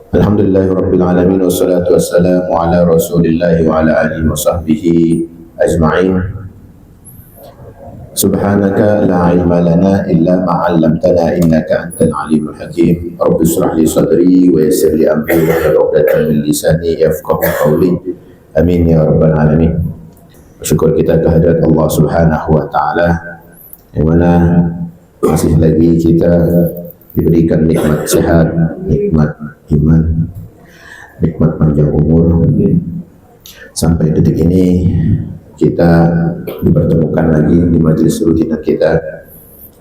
Alhamdulillahirabbil alamin wassalatu wassalamu ala Rasulillah wa ala alihi wa sahbihi ajma'in. Subhanaka la ilma lana illa ma 'allamtana innaka antal alimul hakim. Rabbi shrah li sadri wa yassir li amri wahlul 'uqdatam min lisani yafqahu qawli. Amin ya rabbal alamin. Syukur kita kehadirat Allah Subhanahu wa taala yang mana masih lagi kita diberikan nikmat sehat, nikmat iman, nikmat panjang umur. Sampai detik ini kita dipertemukan lagi di majelis rutinan kita.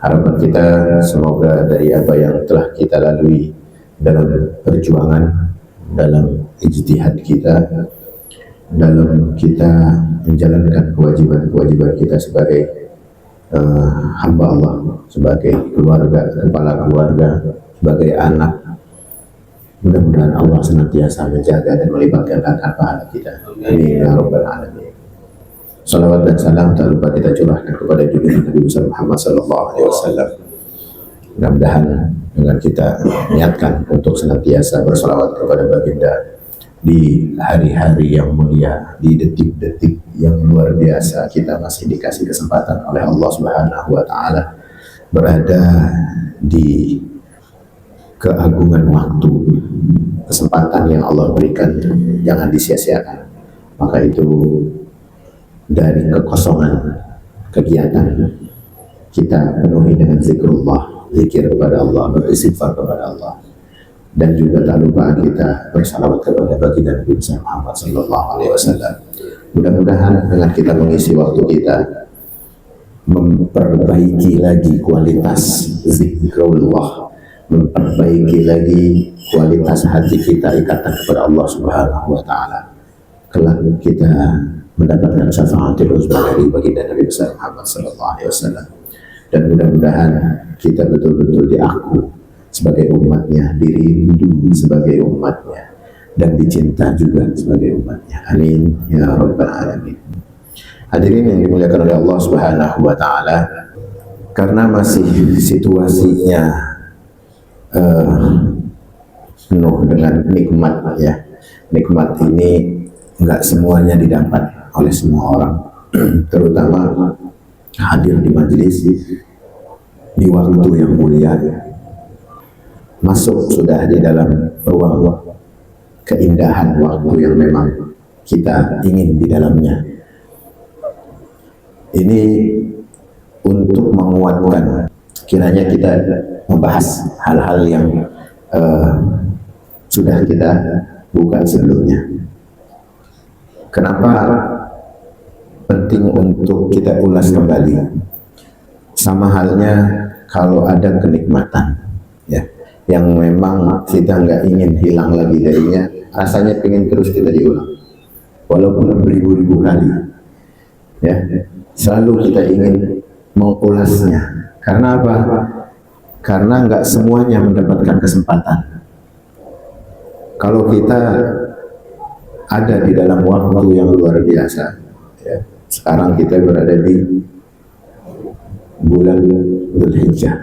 Harapan kita semoga dari apa yang telah kita lalui dalam perjuangan, dalam ijtihad kita, dalam kita menjalankan kewajiban-kewajiban kita sebagai hamba Allah, sebagai keluarga, kepala keluarga, sebagai anak, mudah-mudahan Allah senantiasa menjaga dan melibatkan pahala kita. Amin ya rabbal alamin. Salawat dan salam tak lupa kita curahkan kepada junjungan Nabi besar Muhammad sallallahu alaihi wasallam. Mudah-mudahan dengan kita niatkan untuk senantiasa bersalawat kepada baginda di hari-hari yang mulia, di detik-detik yang luar biasa, kita masih dikasih kesempatan oleh Allah Subhanahu wa taala berada di keagungan waktu, kesempatan yang Allah berikan jangan disia-siakan. Maka itu dari kekosongan kegiatan kita penuhi dengan zikrullah, zikir kepada Allah, beristighfar kepada Allah, dan juga tak lupa kita bersalawat kepada baginda Nabi Muhammad sallallahu alaihi wasallam. Mudah-mudahan dengan kita mengisi waktu kita memperbaiki lagi kualitas zikrullah, memperbaiki lagi kualitas hati kita ikatan kepada Allah Subhanahu wa taala. Kelak kita mendapatkan syafaatul uzma dari baginda Nabi besar Muhammad sallallahu alaihi wasallam. Dan mudah-mudahan kita betul-betul diaku sebagai umatnya, dirindu sebagai umatnya, dan dicinta juga sebagai umatnya. Amin ya rabbal alamin. Hadirin yang dimuliakan oleh Allah Subhanahu wa taala, karena masih situasinya penuh dengan nikmat ya. Nikmat ini enggak semuanya didapat oleh semua orang, terutama hadir di majelis di waktu yang mulia, masuk sudah di dalam ruang keindahan waktu yang memang kita ingin di dalamnya. Ini untuk menguatkan, kiranya kita membahas hal-hal yang sudah kita bukan sebelumnya. Kenapa penting untuk kita ulas kembali? Sama halnya kalau ada kenikmatan ya, yang memang kita nggak ingin hilang lagi darinya, rasanya ingin terus kita diulang walaupun beribu-ribu kali ya, selalu kita ingin mengulasnya. Karena apa? Karena nggak semuanya mendapatkan kesempatan. Kalau kita ada di dalam waktu yang luar biasa ya, sekarang kita berada di bulan Dzulhijjah,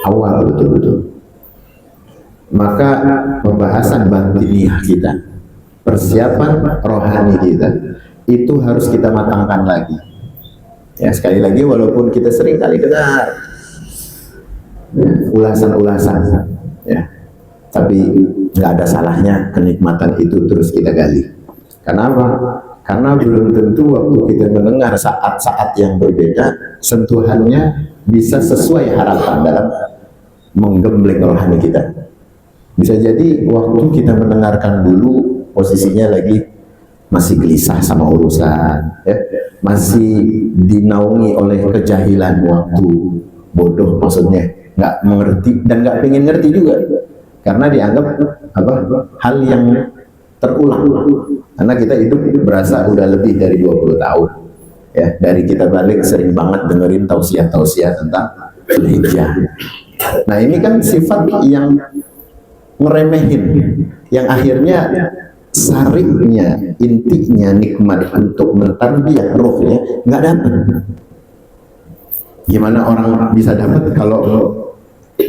awal betul-betul. Maka pembahasan batiniah kita, persiapan rohani kita, itu harus kita matangkan lagi ya. Sekali lagi, walaupun kita sering kali dengar ulasan-ulasan ya, tapi nggak ada salahnya kenikmatan itu terus kita gali. Kenapa? Karena belum tentu waktu kita mendengar saat-saat yang berbeda, sentuhannya bisa sesuai harapan dalam menggembleng rohani kita. Bisa jadi waktu kita mendengarkan dulu posisinya lagi masih gelisah sama urusan ya, masih dinaungi oleh kejahilan waktu, bodoh maksudnya, nggak mengerti dan nggak pengen ngerti juga, karena dianggap apa, hal yang terulang. Karena kita hidup berasa udah lebih dari 20 tahun ya, dari kita balik sering banget dengerin tausiah-tausiah tentang Dzulhijjah. Nah ini kan sifat yang ngeremehin, yang akhirnya sariknya, intinya nikmat untuk mentarbiyah rohnya nggak dapat. Gimana orang bisa dapat kalau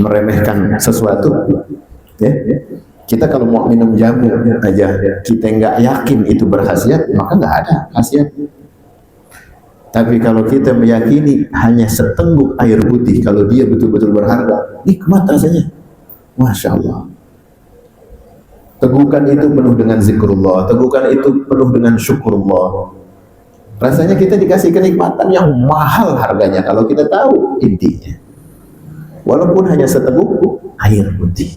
meremehkan sesuatu ya? Kita kalau mau minum jamu aja, kita nggak yakin itu berkhasiat, maka nggak ada khasiat. Tapi kalau kita meyakini hanya seteguk air putih, kalau dia betul-betul berharga, nikmat rasanya. Masya Allah. Tegukan itu penuh dengan zikrullah, tegukan itu penuh dengan syukurullah. Rasanya kita dikasih kenikmatan yang mahal harganya kalau kita tahu intinya. Walaupun hanya seteguk air putih.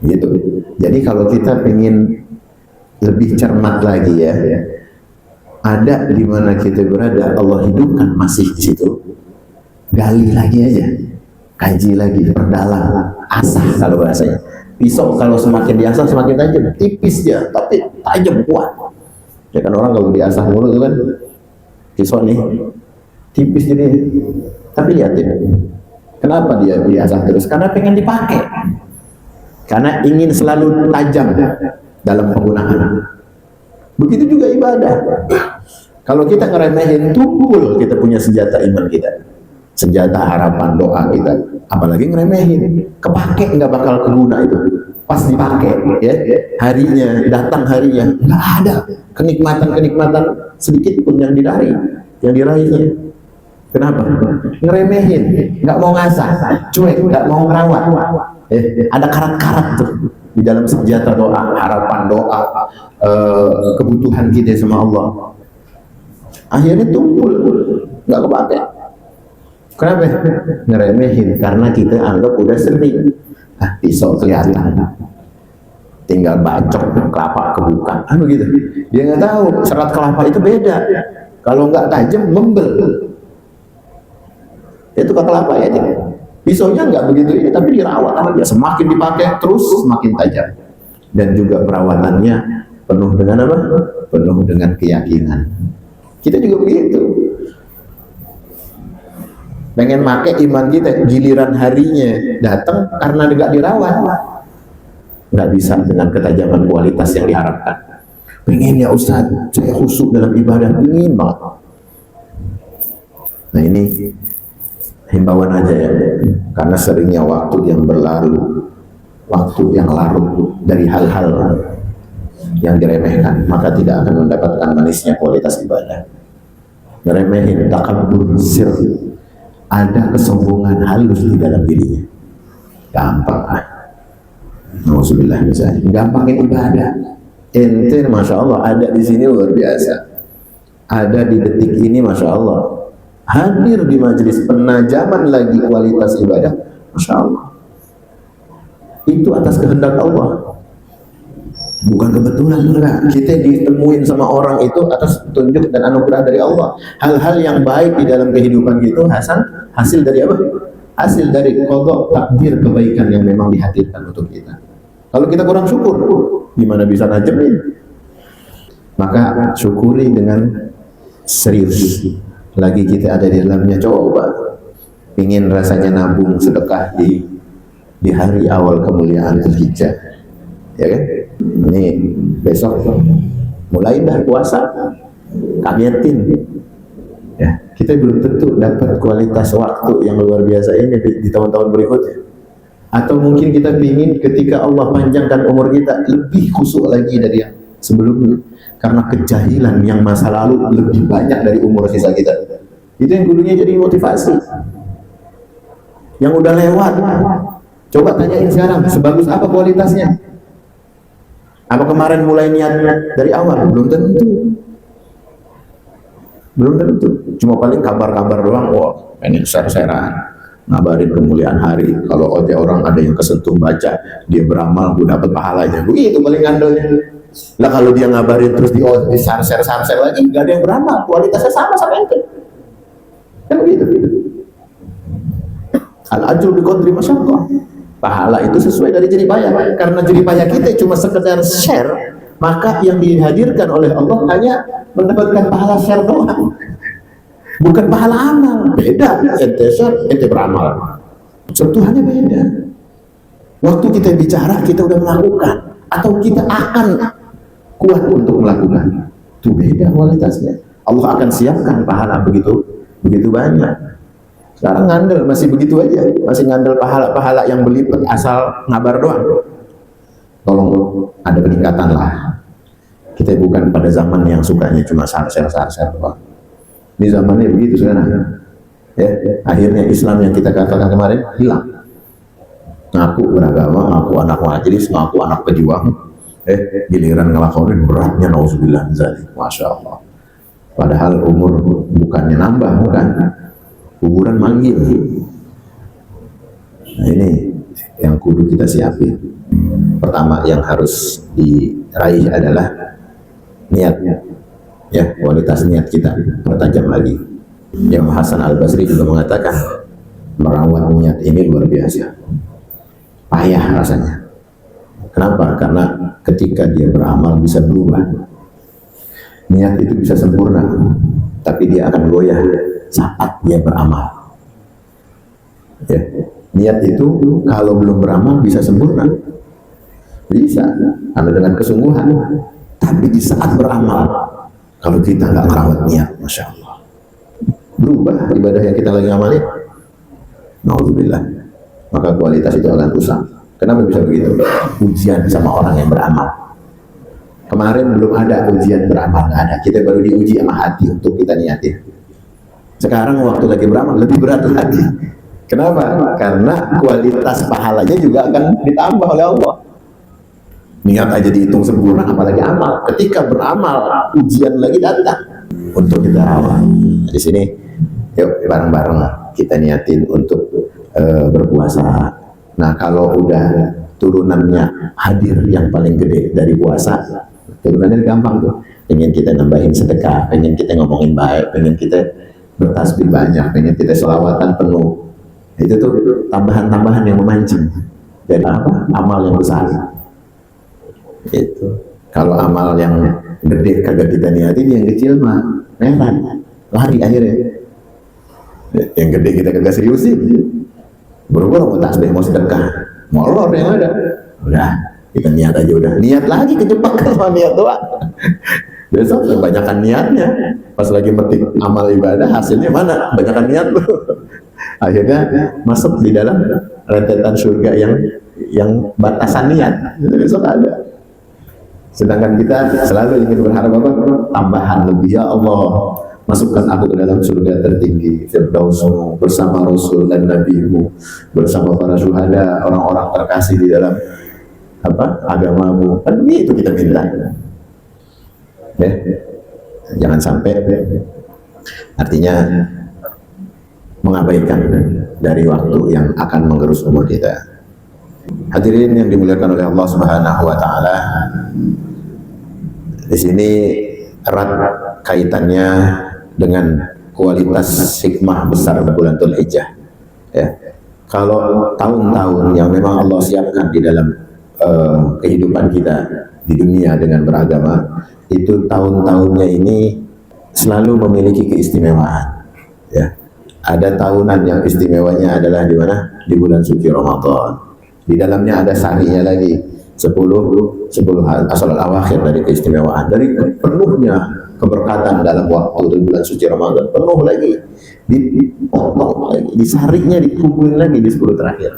Gitu. Jadi kalau kita ingin lebih cermat lagi ya, ada di mana kita berada, Allah hidupkan masih di situ. Gali lagi aja, kaji lagi, perdalam, asah kalau bahasanya. Pisau kalau semakin diasah semakin tajam, tipis dia, tapi tajam kuat. Ya kan orang kalau diasah mulu itu kan, pisau nih tipis jadi. Tapi lihatin, kenapa dia diasah terus? Karena pengen dipakai. Karena ingin selalu tajam dalam penggunaan. Begitu juga ibadah. Kalau kita ngeremehin, tumpul kita punya senjata iman kita, senjata harapan doa kita. Apalagi ngeremehin, kepake nggak bakal keguna itu. Pas dipakai, ya harinya datang harinya nggak ada kenikmatan sedikit pun yang diraihnya. Kenapa? Ngeremehin, nggak mau ngasah, cuek, nggak mau ngerawat. Ada karat-karat tuh di dalam senjata doa, harapan doa, kebutuhan kita sama Allah. Akhirnya tumpul, nggak kepake. Kenapa? Ngeremehin karena kita anggap udah sering. Pisau kelihatan, tinggal bacok kelapa kebuka, gitu. Dia nggak tahu serat kelapa itu beda. Kalau nggak tajam, membel. Itu ke kelapa ya, pisaunya nggak begitu ini, tapi dirawat sama dia. Semakin dipakai terus semakin tajam. Dan juga perawatannya penuh dengan apa? Penuh dengan keyakinan. Kita juga begitu. Pengen pakai iman kita, giliran harinya datang karena nggak dirawat, nggak bisa dengan ketajaman kualitas yang diharapkan. Pengen ya Ustaz, saya khusyuk dalam ibadah, ingin banget. Nah ini himbauan aja ya, karena seringnya waktu yang berlalu, waktu yang larut dari hal-hal yang diremehkan, maka tidak akan mendapatkan manisnya kualitas ibadah. Ngeremehin, takabur, sir, ada kesombongan halus di dalam dirinya. Gampang Nauzubillah misalnya, gampangin ibadah. Ente Masya Allah ada di sini luar biasa. Ada di detik ini Masya Allah. Hadir di majelis penajaman lagi kualitas ibadah, Masya Allah. Itu atas kehendak Allah. Bukan kebetulan, enggak. Kita ditemuin sama orang itu atas petunjuk dan anugerah dari Allah. Hal-hal yang baik di dalam kehidupan itu hasil dari apa? Hasil dari qada, takdir kebaikan yang memang dihadirkan untuk kita. Kalau kita kurang syukur, gimana bisa najemnya? Maka syukuri dengan serius. Lagi kita ada di dalamnya, coba ingin rasanya nabung sedekah di hari awal kemuliaan Dzulhijjah, ya kan? Ini besok mulai dah puasa, kagetin ya, kita belum tentu dapat kualitas waktu yang luar biasa ini di tahun-tahun berikutnya. Atau mungkin kita ingin ketika Allah panjangkan umur kita lebih khusyuk lagi dari yang sebelumnya, karena kejahilan yang masa lalu lebih banyak dari umur sisa kita. Itu yang kudunya jadi motivasi. Yang udah lewat, coba tanyain sekarang, sebagus apa kualitasnya? Apa kemarin mulai niat dari awal? Belum tentu. Belum tentu. Cuma paling kabar-kabar doang. Wah, pengen share-sharean, ngabarin kemuliaan hari. Kalau ada orang ada yang kesentuh baca, dia beramal, gue dapat pahalanya. Begitu paling ngandelnya. Lah kalau dia ngabarin terus di share-share lagi, nggak ada yang beramal. Kualitasnya sama ente. Kan begitu. Al-ajru biqadri masyaqqah. Pahala itu sesuai dari jerih payah. Karena jerih payah kita cuma sekedar share, maka yang dihadirkan oleh Allah hanya mendapatkan pahala share doang, bukan pahala amal. Beda, ente share, ente beramal, sentuhannya beda. Waktu kita bicara, kita udah melakukan, atau kita akan kuat untuk melakukan, itu beda kualitasnya. Allah akan siapkan pahala begitu banyak. Sekarang ngandel masih begitu aja, masih ngandel pahala-pahala yang berlipat asal ngabar doang. tolong ada peningkatan lah. Kita bukan pada zaman yang sukanya cuma share. Ini zamannya begitu sekarang. Ya, akhirnya Islam yang kita katakan kemarin hilang. Ngaku beragama, ngaku anak majelis, ngaku anak pejuang. Giliran ngelakonin beratnya, nauzubillah min dzalik. Masya Allah. Padahal umur bukannya nambah, bukan. Kuburan manggil. Nah, ini yang kudu kita siapin. Pertama yang harus diraih adalah niat, ya, kualitas niat kita pertajam lagi. Yang Hasan Al Basri juga mengatakan merawat niat ini luar biasa, payah rasanya. Kenapa? Karena ketika dia beramal bisa berubah. Niat itu bisa sempurna, tapi dia akan goyah saat dia beramal. Ya. Niat itu kalau belum beramal bisa sempurna, bisa karena dengan kesungguhan. Tapi di saat beramal, kalau kita nggak merawat niat, masya Allah, berubah ibadah yang kita lagi amalin. Nauzubillah. Maka kualitas itu akan rusak. Kenapa bisa begitu? Ujian sama orang yang beramal. Kemarin belum ada ujian beramal, nggak ada. Kita baru diuji sama hati untuk kita niatin. Sekarang waktu lagi beramal lebih berat lagi. Kenapa? Karena kualitas pahalanya juga akan ditambah oleh Allah. Niat aja dihitung sempurna, apalagi amal. Ketika beramal, ujian lagi datang untuk kita rawat. Di sini, yuk bareng-bareng kita niatin untuk berpuasa. Nah, kalau udah turunannya hadir yang paling gede dari puasa, turunannya gampang tuh. Pengen kita nambahin sedekah, pengen kita ngomongin baik, pengen kita bertasbih banyak, pengen kita selawatan penuh. Itu tuh tambahan-tambahan yang memancing dari apa? Amal yang besar. Itu. Kalau amal yang gede kagak kita niatin, yang kecil mah merah, lari akhirnya. Yang gede kita kagak seriusin. Buru-buru mau tasbih, mau sedekah, molor yang ada. Udah, kita niat aja udah. Niat lagi kejebak sama niat doang. Besok kebanyakan niatnya. Pas lagi metik amal ibadah, hasilnya mana? Banyakan niat lu. Akhirnya masuk di dalam rentetan surga yang batasan niat. Besok ada. Sedangkan kita selalu ingin berharap apa? Tambahan lebih, ya Allah, masukkan aku ke dalam surga tertinggi, Firdausmu, bersama Rasul dan Nabi-Mu, bersama para syuhada, orang-orang terkasih di dalam apa? Agamamu. Kan itu kita minta. Ya. Jangan sampai artinya mengabaikan dari waktu yang akan menggerus umur kita. Hadirin yang dimuliakan oleh Allah Subhanahu wa taala. Di sini erat kaitannya dengan kualitas hikmah besar bulan Dzulhijjah. Ya. Kalau tahun-tahun yang memang Allah siapkan di dalam kehidupan kita di dunia dengan beragama, itu tahun-tahunnya ini selalu memiliki keistimewaan. Ya. Ada tahunan yang istimewanya adalah di mana? Di bulan suci Ramadan. Di dalamnya ada sahihnya lagi 10 asal awakhir dari keistimewaan, dari penuhnya keberkatan dalam waktu di bulan suci Ramadan, penuh lagi dipotong lagi, disariknya dikumpulin lagi di 10 terakhir.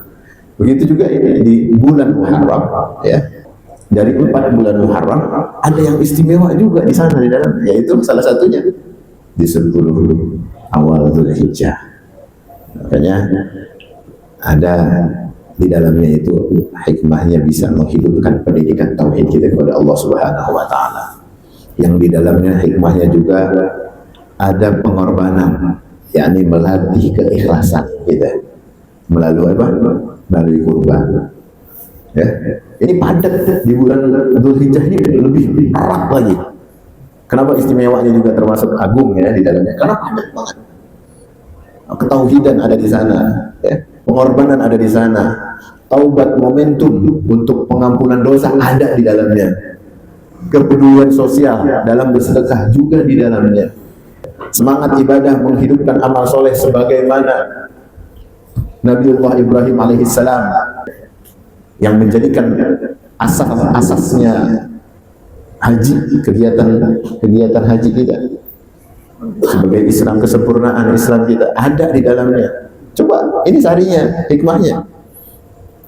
Begitu juga ini di bulan Muharram, ya. Dari 4 bulan Muharram ada yang istimewa juga di sana di dalam, yaitu salah satunya di 10 awal Dzulhijjah. Makanya ada di dalamnya itu hikmahnya bisa menghidupkan pendidikan tauhid kita kepada Allah Subhanahu wa taala. Yang di dalamnya hikmahnya juga ada pengorbanan, yakni melatih keikhlasan kita melalui apa? Melalui kurban. Ya. Ini padat di bulan Dzulhijjah ini lebih erat lagi. Kenapa istimewanya juga termasuk agung ya di dalamnya? Karena padat banget. Ketauhidan ada di sana, ya. Pengorbanan ada di sana, taubat, momentum untuk pengampunan dosa ada di dalamnya, kepedulian sosial dalam bersedekah juga di dalamnya, semangat ibadah menghidupkan amal soleh sebagaimana Nabiullah Ibrahim alaihissalam yang menjadikan asasnya haji, kegiatan haji kita sebagai Islam, kesempurnaan Islam kita ada di dalamnya. Coba, ini sarinya, hikmahnya.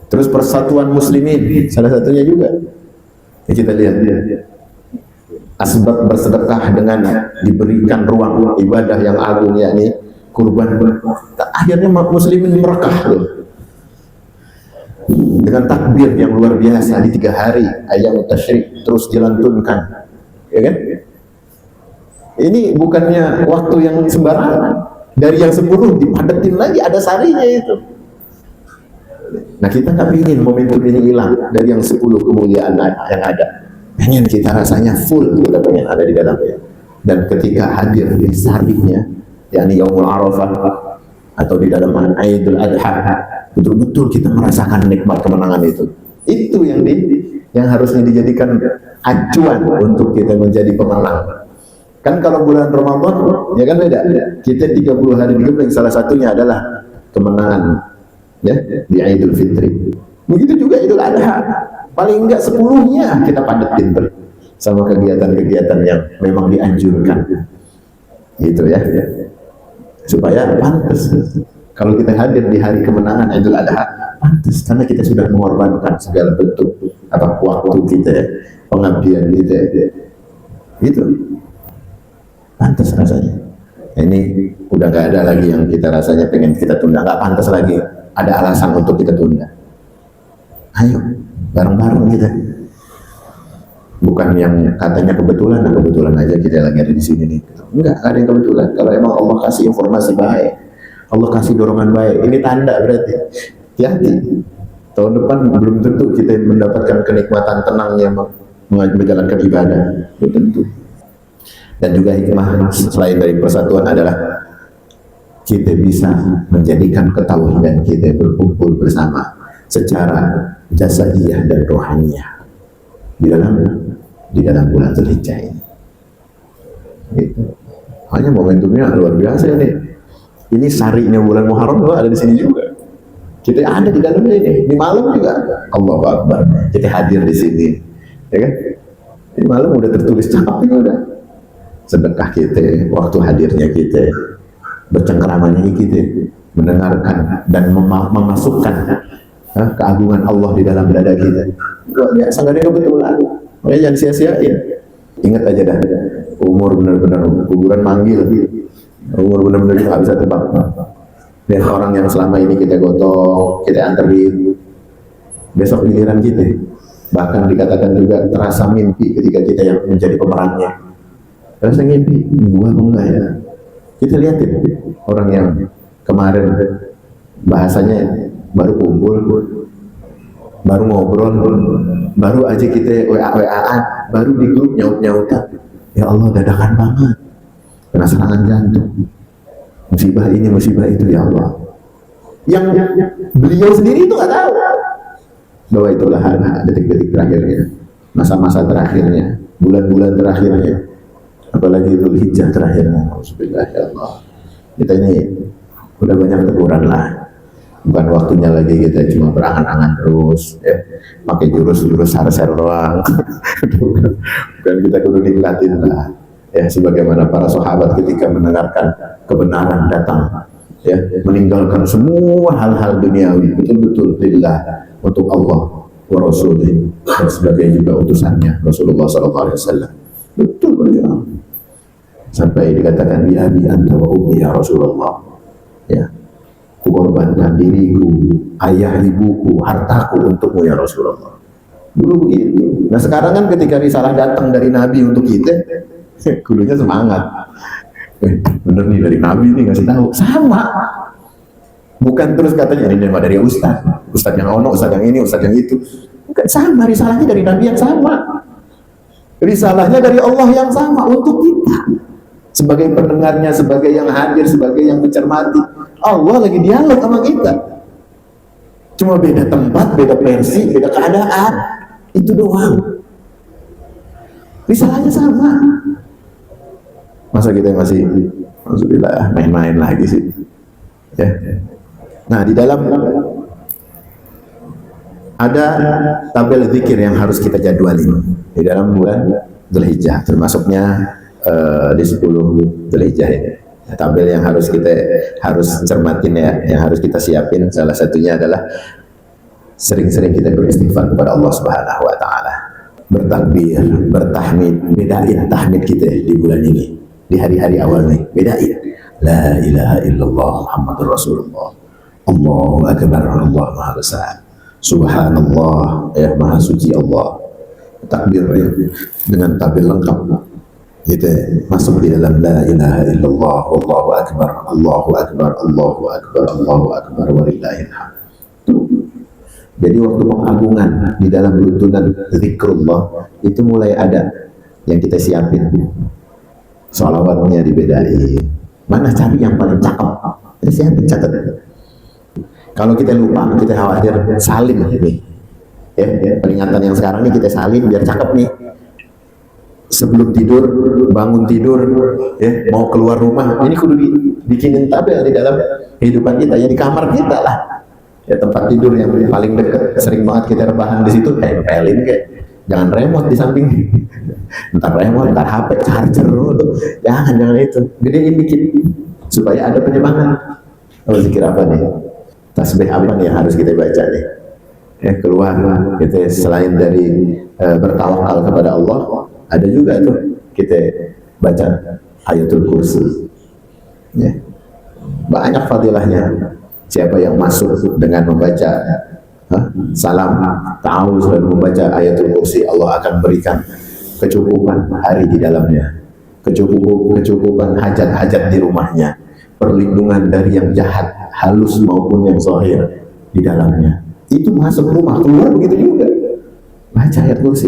Terus persatuan muslimin, salah satunya juga. Ya, kita lihat asbab bersedekah dengan diberikan ruang ibadah yang agung, yakni kurban. Akhirnya muslimin merekah loh. Dengan takbir yang luar biasa di 3 hari ayam tasyrik terus dilantunkan, ya kan? Ini bukannya waktu yang sembarangan. Dari yang 10 dipadetin lagi, ada sarinya itu. Nah, kita nggak ingin momentum ini hilang dari yang 10 kemuliaan yang ada. Pengen kita rasanya full, kita pengen ada di dalamnya. Dan ketika hadir di sarinya, yakni Yaumul Arafah atau di dalam Idul Adha, betul-betul kita merasakan nikmat kemenangan itu. Itu yang harusnya dijadikan acuan untuk kita menjadi pemenang. Kan kalau bulan Ramadan, ya kan beda. Kita 30 hari digabung, salah satunya adalah kemenangan, ya, di Idul Fitri. Begitu juga Idul Adha. Paling enggak 10-nya kita padetin sama kegiatan-kegiatan yang memang dianjurkan. Gitu ya. Supaya pantas. Kalau kita hadir di hari kemenangan Idul Adha, pantas karena kita sudah mengorbankan segala bentuk waktu kita, pengabdian kita. Gitu. Pantas rasanya. Ini udah nggak ada lagi yang kita rasanya pengen kita tunda, nggak pantas lagi ada alasan untuk kita tunda. Ayo bareng-bareng kita. Bukan yang katanya kebetulan aja kita lagi ada di sini nih. Enggak ada yang kebetulan. Kalau emang Allah kasih informasi baik, Allah kasih dorongan baik, ini tanda berarti. Hati-hati. Tahun depan belum tentu kita mendapatkan kenikmatan tenangnya menjalankan ibadah. Belum tentu. Dan juga hikmah selain dari persatuan adalah kita bisa menjadikan ketauhidan kita berkumpul bersama secara jasadiyah dan rohaniyah di dalam bulan Dzulhijjah ini. Gitu. Hanya momentumnya luar biasa ini. Ini sarinya bulan Muharram juga ada di sini juga. Kita ada di dalamnya ini. Di malam juga Allahu Akbar. Kita hadir di sini, ya kan? Di malam udah tertulis capek udah. Sedekah kita, waktu hadirnya kita, bercengkeramannya kita, mendengarkan dan memasukkan keagungan Allah di dalam dada kita. Luar biasa, nggak ada kebetulan. Makanya jangan sia-siain. Ingat aja dah, umur benar-benar kuburan manggil, umur benar-benar nggak bisa tebak. Dan orang yang selama ini kita gotong, kita anterin, besok giliran kita. Bahkan dikatakan juga terasa mimpi ketika kita yang menjadi pemerannya. Rasa mimpi, gua enggak ya. Kita lihatin orang yang kemarin bahasanya baru kumpul, baru ngobrol, baru aja kita WA-WA-an, baru di grup nyaut-nyautan. Ya Allah, dadakan banget. Kena serangan jantung. Musibah ini, musibah itu, ya Allah. Yang beliau sendiri itu nggak tahu bahwa itulah detik-detik terakhirnya, masa-masa terakhirnya, bulan-bulan terakhirnya. Apalagi Dzulhijjah terakhirnya. Alhamdulillah, ya Allah. Kita ini udah banyak teguran lah. Bukan waktunya lagi kita cuma berangan-angan terus, ya. Pakai jurus-jurus har-ser doang. Bukan, kita kudu nikmatin lah. Ya, sebagaimana para sahabat ketika mendengarkan kebenaran datang, ya, meninggalkan semua hal-hal duniawi, betul-betul lillah, untuk Allah wa Rasulih, dan sebagai juga utusannya Rasulullah SAW. Betul berjuang. Sampai dikatakan bi abi anta wa ummi ya Rasulullah. Ya. Kukorbankan diriku, ayah ibuku, hartaku untukmu ya Rasulullah. Dulu begitu. Nah sekarang kan ketika risalah datang dari Nabi untuk kita, kudunya semangat. Bener nih dari Nabi nih, ngasih tahu. Sama. Bukan terus katanya ini dari Ustaz yang ono, Ustaz yang ini, Ustaz yang itu. Bukan, sama, risalahnya dari Nabi yang sama. Risalahnya dari Allah yang sama untuk kita. Sebagai pendengarnya, sebagai yang hadir, sebagai yang mencermati. Allah lagi dialog sama kita. Cuma beda tempat, beda versi, beda keadaan. Itu doang. Risalahnya sama. Masa kita masih alhamdulillah main-main lagi sih. Ya. Nah, di dalam ada tabel zikir yang harus kita jadwalin di dalam bulan Dzulhijjah, termasuknya di 10 Dzulhijjah ini. Tabel yang harus kita cermatin ya, yang harus kita siapin, salah satunya adalah Sering-sering kita beristighfar kepada Allah Subhanahu wa taala. Bertakbir, bertahmid, bedain tahmid kita di bulan ini. Di hari-hari awal nih, bedain. La ilaha illallah Muhammadur Rasulullah. Allahu akbar, Allah Maha Besar. Subhanallah, ya Maha Suci Allah. Takbir dengan takbir lengkap. Kita masuk di dalam la ilaha illallah, Allahu akbar, Allahu akbar, Allahu akbar, Allahu akbar, walillahil hamd. Jadi waktu pengagungan di dalam tuntunan zikrullah itu mulai ada yang kita siapin. Sholawatnya dibedain. Mana cari yang paling cakep? Kita siapin, catat. Kalau kita lupa, kita khawatir salin nih. Ya, peringatan yang sekarang ini kita salin biar cakep nih. Sebelum tidur, bangun tidur, ya, mau keluar rumah, ini kudu dibikinin tabel di dalam kehidupan kita, ya di kamar kita lah. Ya tempat tidur yang paling dekat, sering banget kita rebahan di situ, tempelin kayak, jangan remote di samping, entar remote, entar HP, charger dulu, jangan itu, gedein dikit supaya ada penyemangat. Oh, zikir apa nih? Tasbih apa nih yang harus kita baca nih? Ya keluar, kita selain dari bertawakal kepada Allah, ada juga tuh kita baca ayatul kursi. Ya. Banyak fadilahnya. Siapa yang masuk dengan membaca salam ta'awuz dan membaca ayatul kursi, Allah akan berikan kecukupan hari di dalamnya, kecukupan hajat-hajat di rumahnya, perlindungan dari yang jahat, halus maupun yang zahir di dalamnya. Itu masuk rumah, keluar begitu juga. Baca ayat kursi.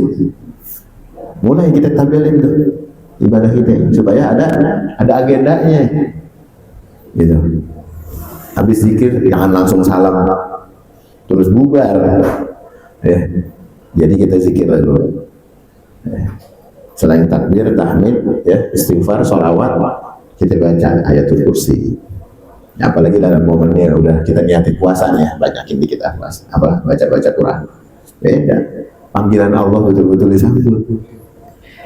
Mulai kita tabelin tuh ibadah kita supaya ada agendanya. Gitu. Habis zikir jangan langsung salam terus bubar. Ya. Jadi kita zikir dulu. Ya. Selain takbir, tahmid, ya, istighfar, sholawat, kita baca ayatul kursi. Ya, apalagi dalam momennya udah kita niatin puasanya, banyakin dikit puasa. Baca Quran. Beda. Panggilan Allah betul-betul disambut.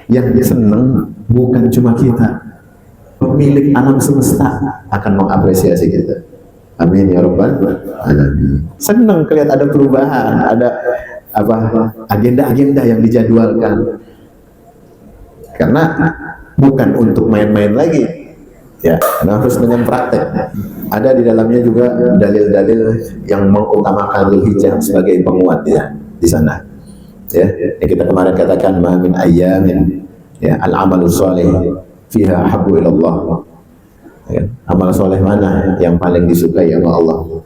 Yang senang bukan cuma kita, pemilik alam semesta akan mengapresiasi kita. Amin ya rabbal alamin. Senang kelihatan ada perubahan, ada agenda-agenda yang dijadwalkan. Karena bukan untuk main-main lagi, ya, karena harus dengan praktek. Ada di dalamnya juga dalil-dalil yang mengutamakan Dzulhijjah sebagai penguat ya di sana. Ya, yang kita kemarin katakan ma min ayyamin ya al-amalus shalih fiha habbu ilallah. Ya, amal soleh mana yang paling disukai sama Allah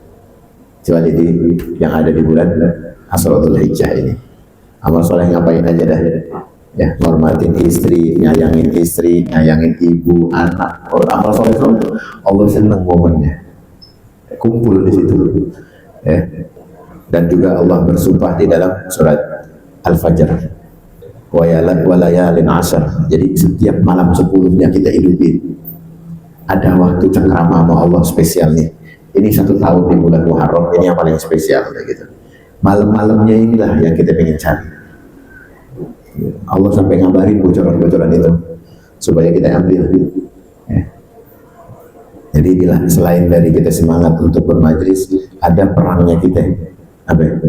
kecuali yang ada di bulan Ashuratul Hijjah ini. Amal soleh ngapain aja dah, ya, hormatin istri, nyayangin ibu, anak. Amal soleh Allah senang momennya kumpul di situ, ya. Dan juga Allah bersumpah di dalam surat Al-Fajr, wa layalin ashar. Jadi setiap malam 10-nya kita hidupin. Ada waktu cengkrama sama Allah spesial nih. Ini 1 tahun di bulan Muharram, ini yang paling spesial gitu. Malam-malamnya inilah yang kita pengen cari. Allah sampai ngabarin bocoran-bocoran itu supaya kita ambil. Ya. Jadi selain dari kita semangat untuk bermajlis, ada perangnya kita.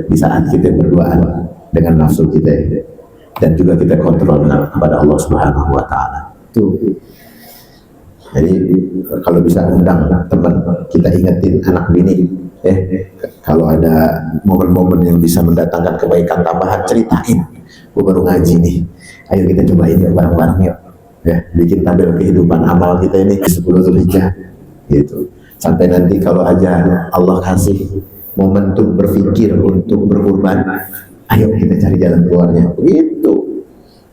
Di saat kita berduaan dengan nafsu kita dan juga kita kontrol kepada Allah Subhanahu wa taala. Tuh. Jadi kalau bisa undang teman, kita ingetin anak bini, kalau ada momen-momen yang bisa mendatangkan kebaikan tambahan, ceritain, gue baru ngaji nih, ayo kita cobain ya bareng-bareng yuk, ya, bikin tabel kehidupan amal kita ini 10 Dzulhijjah, gitu. Sampai nanti kalau aja Allah kasih momentum berpikir untuk berkurban, ayo kita cari jalan keluarnya, gitu.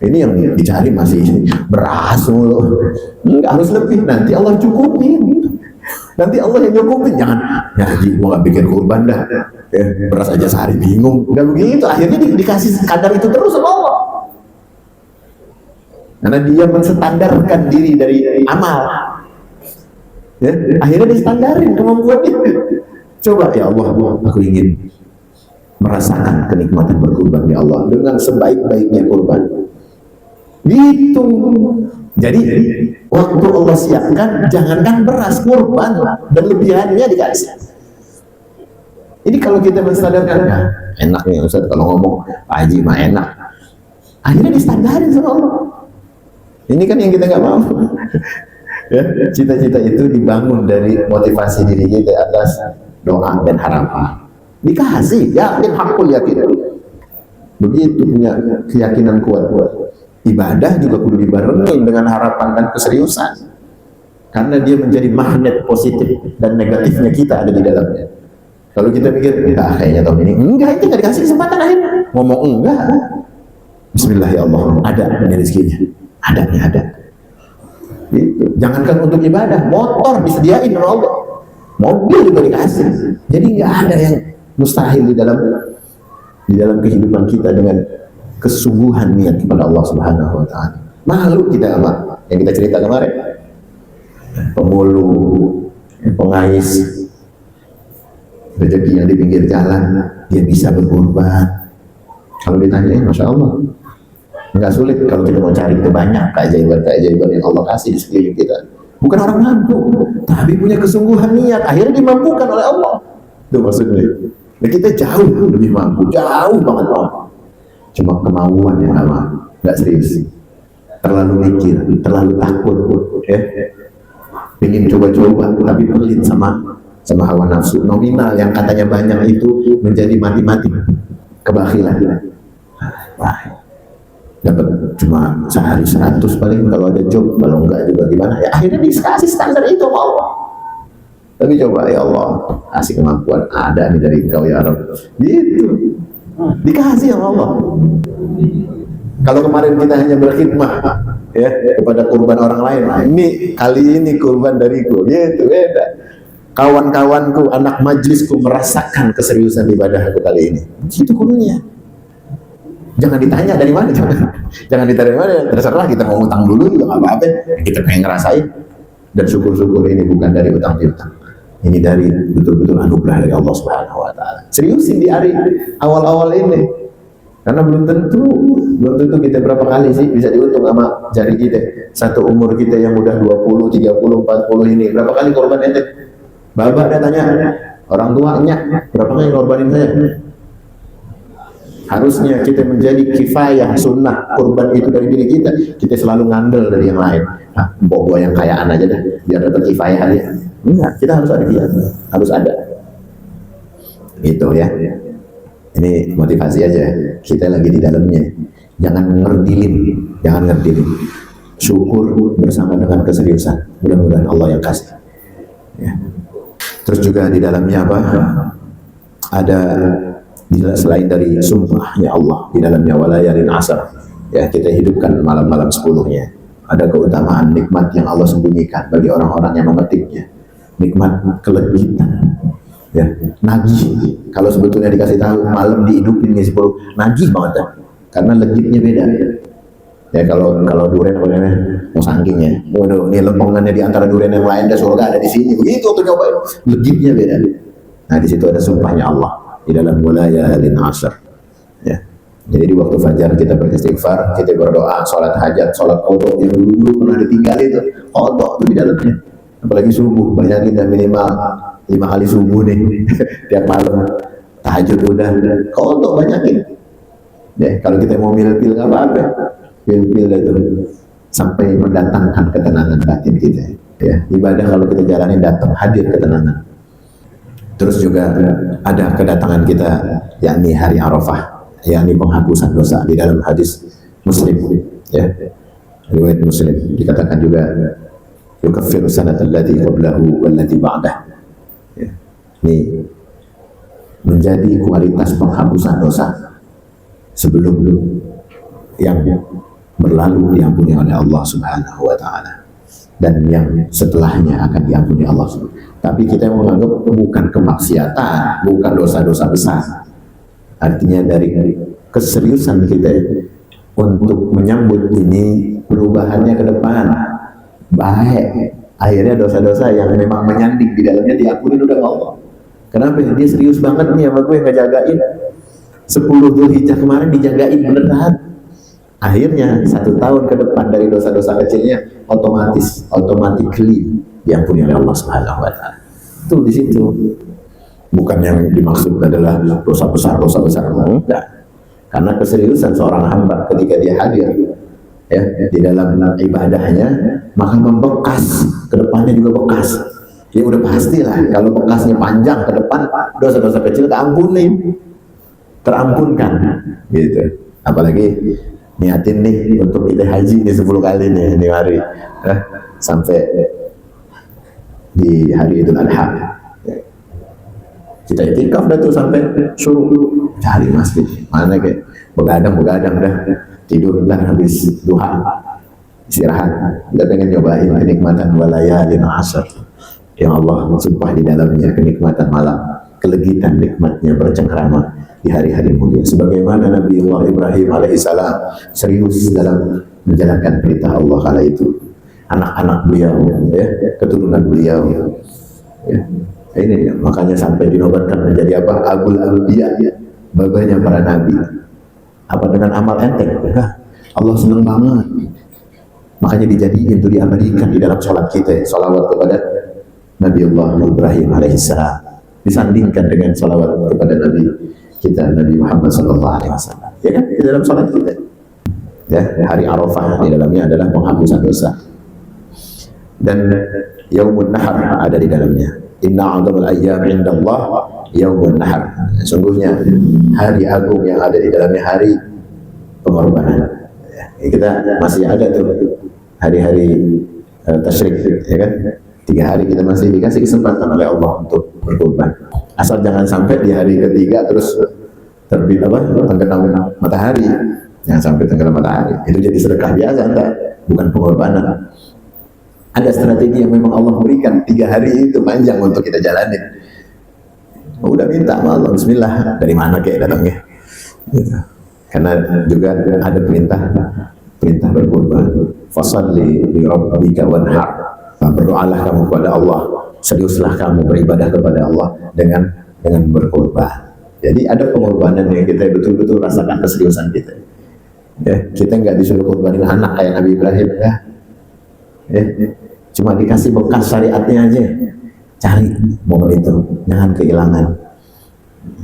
Ini yang dicari masih beras mulu. Enggak, harus lebih. Nanti Allah cukupin. Nanti Allah yang cukupin. Jangan, ya Haji, mau gak bikin kurban dah. Ya, beras aja sehari bingung. Enggak begitu. Akhirnya dikasih kadar itu terus sama Allah. Karena dia menstandarkan diri dari amal. Ya, akhirnya distandarin kemampuannya. Coba ya Allah, aku ingin merasakan kenikmatan berkurban ya Allah dengan sebaik-baiknya kurban. Gitu. Jadi waktu Allah siapkan, jangankan beras, kurban dan lebihannya dikasih. Ini kalau kita menstandarkan, ya, enak nih Ustaz kalau ngomong Pak Haji mah enak, akhirnya distandarin sama Allah. Ini kan yang kita nggak mau. Ya, cita-cita itu dibangun dari motivasi diri kita atas doa dan harapan. Dikasih, yakin hakul yakin. Begitu punya keyakinan kuat. Ibadah juga kudu dibarengi dengan harapan dan keseriusan. Karena dia menjadi magnet positif dan negatifnya kita ada di dalamnya. Kalau kita mikir, enggak kayaknya tahun ini, enggak, itu nggak dikasih kesempatan akhirnya. Ngomong enggak. Bismillah ya Allah, ada ini rezekinya. Ada nih, ada. Gitu. Jangankan untuk ibadah, motor disediain oleh Allah. Mobil juga dikasih. Jadi nggak ada yang mustahil di dalam kehidupan kita dengan kesungguhan niat kepada Allah Subhanahu wa taala. Malu kita apa? Yang kita cerita kemarin. Pemulung, pengais, rezekinya di pinggir jalan, dia bisa berkorban. Kalau ditanyain, Masya Allah, nggak sulit kalau kita mau cari itu banyak keajaiban yang Allah kasih di sekeliling kita. Bukan orang mampu, tapi punya kesungguhan niat, akhirnya dimampukan oleh Allah. Itu maksudnya. Nah, kita jauh lebih mampu, jauh banget mampu. Cuma kemauan yang nggak serius, terlalu mikir, terlalu takut, ya. Ingin coba-coba, tapi pelit sama hawa nafsu. Nominal yang katanya banyak itu menjadi mati-mati kebakhilan. Dapat cuma sehari 100 paling kalau ada job, kalau enggak juga gimana ya, akhirnya dikasih standar itu sama Allah. Tapi coba ya Allah, kasih kemampuan ada nih dari Engkau ya Rabb, gitu dikasih sama Allah. Kalau kemarin kita hanya berkhidmah ya kepada kurban orang lain, nah, ini kali ini kurban dariku, gitu beda. Kawan-kawanku, anak majlisku merasakan keseriusan ibadahku kali ini, gitu kudunya. Jangan ditanya dari mana, jangan ditanya dari mana, terserah kita mau utang dulu juga nggak apa-apa, kita pengen ngerasain. Dan syukur-syukur ini bukan dari utang piutang, ini dari betul-betul anugerah dari Allah Subhanahu Wa Taala. Seriusin di hari awal-awal ini, karena belum tentu kita berapa kali sih bisa dihitung sama jari kita. Satu umur kita yang udah 20, 30, 40 ini, berapa kali korban ente? Bapak ada tanya orang tuanya, berapa kali korbanin saya? Harusnya kita menjadi kifayah sunnah kurban itu dari diri kita. Kita selalu ngandel dari yang lain. Nah, gua yang kayaan aja dah, biar dapat kifayah dia. Enggak, kita harus ada dia, harus ada. Itu ya. Ini motivasi aja. Kita lagi di dalamnya. Jangan ngerdilin. Syukur bersama dengan keseriusan. Mudah-mudahan Allah yang kasih. Ya. Terus juga di dalamnya apa? Ada selain dari sumpah ya Allah, di dalamnya walayalin asar. Ya, kita hidupkan malam-malam 10-nya. Ada keutamaan nikmat yang Allah sembunyikan bagi orang-orang yang memetiknya. Nikmat kelegitan. Ya, nagih. Kalau sebetulnya dikasih tahu malam dihidupin nih 10, nagih banget ya. Karena legitnya beda. Ya kalau durian apa namanya? Mau sangkingnya. Waduh, ini lempengannya di antara durian yang lain dan surga ada di sini. Begitu tuh coba. Legitnya beda. Nah, di situ ada sumpahnya Allah di dalam walayalin asar. Ya. Jadi di waktu fajar kita beristighfar, kita berdoa, sholat hajat, sholat qodok yang dulu pernah ditinggal itu, qodok itu di dalamnya. Apalagi subuh, banyakin dan minimal 5 kali subuh nih tiap malam. Tahajud udah, qodok banyakin. Ya, kalau kita mau pil-pil nggak apa-apa, pil-pil itu sampai mendatangkan ketenangan batin kita. Ya, ibadah kalau kita jalanin datang hadir ketenangan. Terus juga ada kedatangan kita, yakni hari Arafah, yakni penghapusan dosa di dalam hadis Muslim, ya, riwayat Muslim dikatakan juga yukaffiru sanatal ladzi qablahu wal ladzi ba'dah. Ya. Ini menjadi kualitas penghapusan dosa sebelum yang berlalu diampuni oleh Allah Subhanahu wa taala dan yang setelahnya akan diampuni Allah Subhanahu. Tapi kita menganggap bukan kemaksiatan, bukan dosa-dosa besar. Artinya dari keseriusan kita untuk menyambut ini perubahannya ke depan baik, akhirnya dosa-dosa yang memang menyanding di dalamnya diampuni udah Allah. Kenapa? Dia serius banget nih sama gue ngejagain 10 Dzulhijjah kemarin dijagain beneran. Akhirnya 1 tahun ke depan dari dosa-dosa kecilnya automatically diampuni oleh Allah Subhanahu wa taala. Itu di situ. Bukan yang dimaksud adalah dosa besar, enggak. Karena keseriusan seorang hamba ketika dia hadir ya di dalam ibadahnya, maka membekas, ke depannya juga bekas. Ya udah pastilah kalau bekasnya panjang ke depan, dosa-dosa kecil terampunkan gitu. Apalagi niatin nih untuk kita haji nih 10 kali nih di hari sampai di hari Idul Adha. Kita itikaf dah tuh sampai suruh cari masjid mana kayak begadang dah, tidur dah habis duha, istirahat. Kita pengen nyobain kenikmatan walayalin asar yang Allah sumpah di dalamnya, kenikmatan malam, kelegitan nikmatnya bercengkrama di hari-hari mulia. Sebagaimana Nabi Allah Ibrahim alaihissalam serius dalam menjalankan perintah Allah kala itu, anak-anak beliau ya, keturunan beliau ya. Ini ya, makanya sampai dinobatkan menjadi apa? Abul Anbiya, babanya para nabi. Apa dengan amal enteng? Allah senang banget. Makanya dijadikan itu diabadikan di dalam sholat kita, sholawat kepada Nabi Allah Ibrahim alaihissalam. Disandingkan dengan sholawat kepada Nabi kita, Nabi Muhammad sallallahu alaihi wasallam. Ya kan? Di dalam sholat kita. Ya, hari Arafah di dalamnya adalah penghapusan dosa. Dan Yaumun Nahar ada di dalamnya. Inna a'dhamul ayyam indallah Yaumun Nahar. Sungguhnya hari agung yang ada di dalamnya hari pengorbanan. Ya, kita masih ada tuh hari-hari tasyrik, ya kan? 3 hari kita masih dikasih kesempatan oleh Allah untuk berkorban. Asal jangan sampai di hari ketiga terus terbit tenggelam matahari. Jangan sampai tenggelam matahari. Itu jadi sedekah biasa, enggak? Bukan pengorbanan. Ada strategi yang memang Allah berikan, 3 hari itu panjang untuk kita jalanin. Udah minta sama Allah, bismillah, dari mana kayak datangnya gitu. Karena juga ada perintah berkorban. Fasalli li rabbika wanhar. Berdoalah kamu kepada Allah, seriuslah kamu beribadah kepada Allah dengan berkorban. Jadi ada pengorbanan yang kita betul-betul rasakan keseriusan kita. Ya, kita nggak disuruh korbanin anak kayak Nabi Ibrahim ya. Cuma dikasih bekas syariatnya aja, cari momen itu, jangan kehilangan.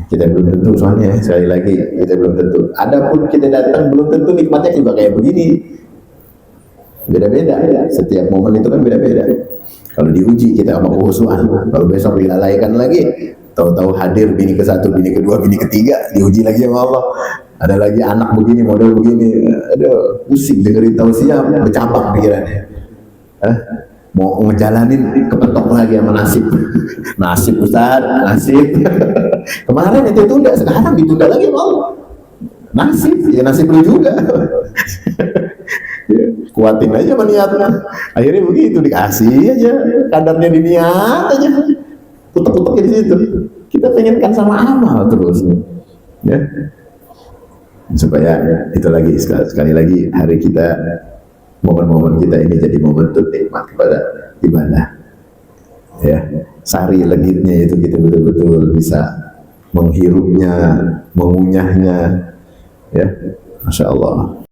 Kita belum tentu, soalnya sekali lagi kita belum tentu. Adapun kita datang belum tentu nikmatnya juga kayak begini. Beda-beda, setiap momen itu kan beda-beda. Kalau diuji kita sama kehusuan, kalau besok dilalaikan lagi, tahu-tahu hadir bini ke-1, bini ke-2, bini ke-3, diuji lagi sama Allah. Ada lagi anak begini, model begini, aduh pusing dengerin tausiah, bercabang pikirannya. Mau ngejalanin kepetok lagi sama nasib Ustaz, nasib kemarin itu tunda, sekarang ditunda lagi mau nasib lu juga. Kuatin aja niatnya, akhirnya begitu dikasih aja kadarnya, diniat aja, putek-puteknya di situ. Kita pengenkan sama amal terus ya, supaya itu lagi sekali lagi hari kita, momen-momen kita ini jadi momen nikmat kepada ibadah ya. Sari legitnya itu kita betul-betul bisa menghirupnya, mengunyahnya ya. Masya Allah.